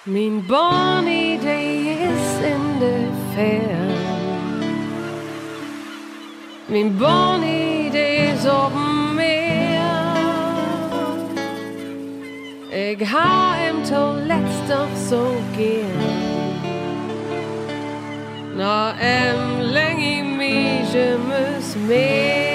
Min barnidé is in de färd. Min barnidé is op meer. Ik har hem toilet toch zo gern. Når længe i mig mus mere.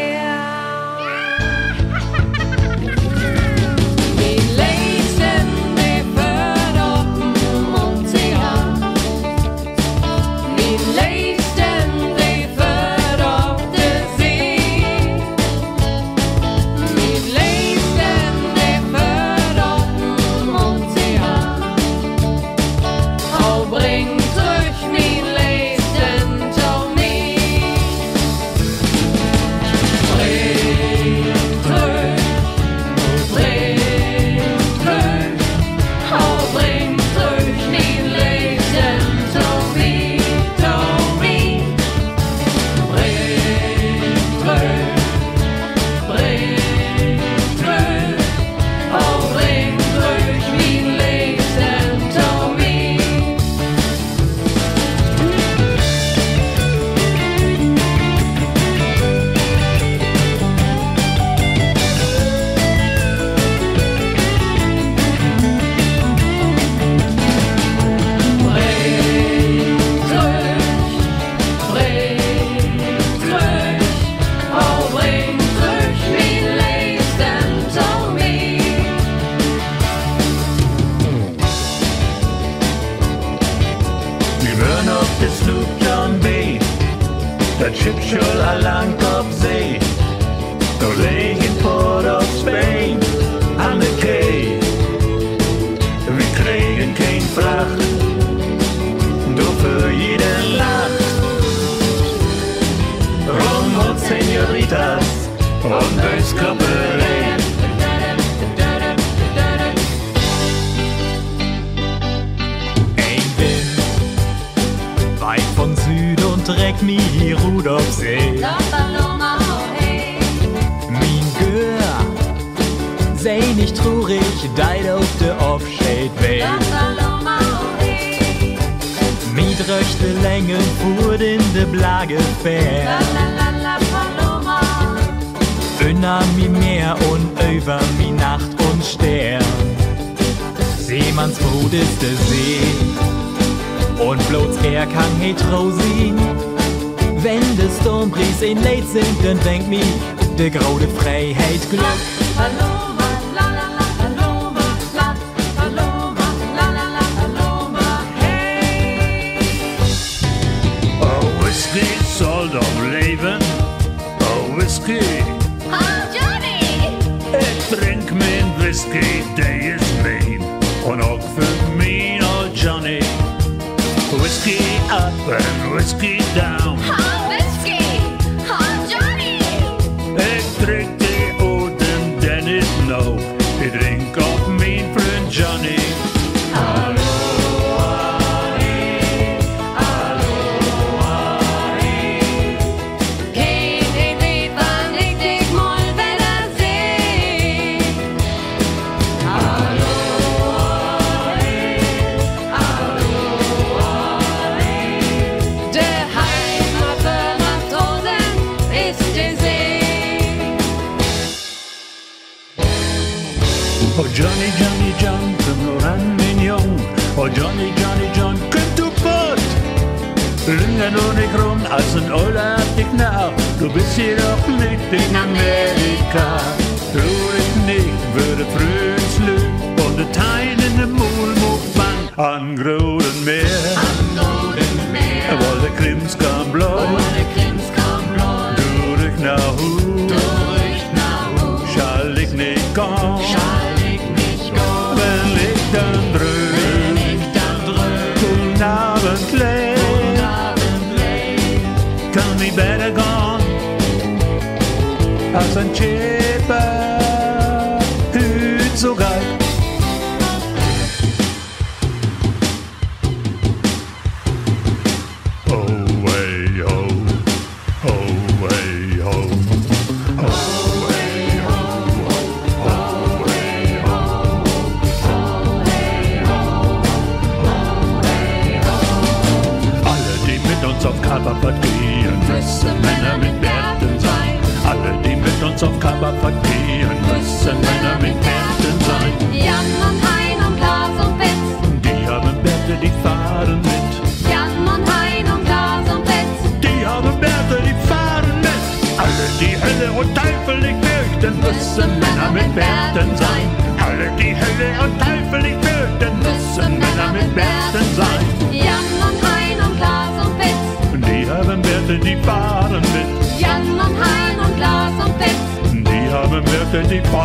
Schipschul allang op zee, door legen Port of Spain aan de kee. We kregen geen vracht, door voor jede nacht. Rond senoritas und durchs Cabaret. Ein Wind, weit von Süd und trägt mich hier Rud auf See. Min Gör, sei nicht traurig, deit auf de Offshade Way. Mit rechte Längen fuhr in de Blage fair. Unter mi Meer und über mi Nacht und Stern. Seemannsbrut ist de See und bloß kann hetero sein. Wenn de Sturmbries in Leid singt, dann denkt mi de grode Freiheit Glück. Paloma, la la la, Paloma, Platt, Paloma, la la la, Paloma, hey. Oh, Whisky soll doch leben, oh, Whisky. Oh, Johnny! Ich trink min Whisky, der ist mein, und auch für min, oh, Johnny. Whisky up and whisky down. Oh, Whisky! Oh, Johnny! Ich trink die Oden, denn ich know, ich trink auch mein Freund Johnny. Oh Johnny, Johnny, John, komm nur ran, mein Jung. Oh Johnny, Johnny, John, komm du Boot. Lünger nur nicht rum, als ein Oller hat dich nach. Du bist hier doch nicht in Amerika. Ruh ich nicht, würde frühs lügen. Und der Tein in dem Mulmukbang an Groden Meer. Weil der Krims kam blau. Du dich nach Hu. Schall ich nicht kommen. Wenn ich dann drück, guten Abend leid, kann ich besser gehen, als ein Chipper, hüt so geil. Oh, hey, ho, oh, hey, ho. aber vergehen müssen Männer mit Bärten sein. Jan und Hein und Glas und Pet. Die haben Bärte, die fahren mit. Jan und Hein und Glas und Pet. Die haben Bärte, die fahren mit. Alle, die Hölle und Teufel nicht fürchten, müssen Männer mit Bärten sein. Alle, die Hölle und Teufel nicht fürchten, müssen Männer mit Bärten sein. Jan und Hein und Glas und Pet. Die haben Bärte, die fahren mit. Jan und Hein und Glas und Pet. Die haben Bärte, die fahren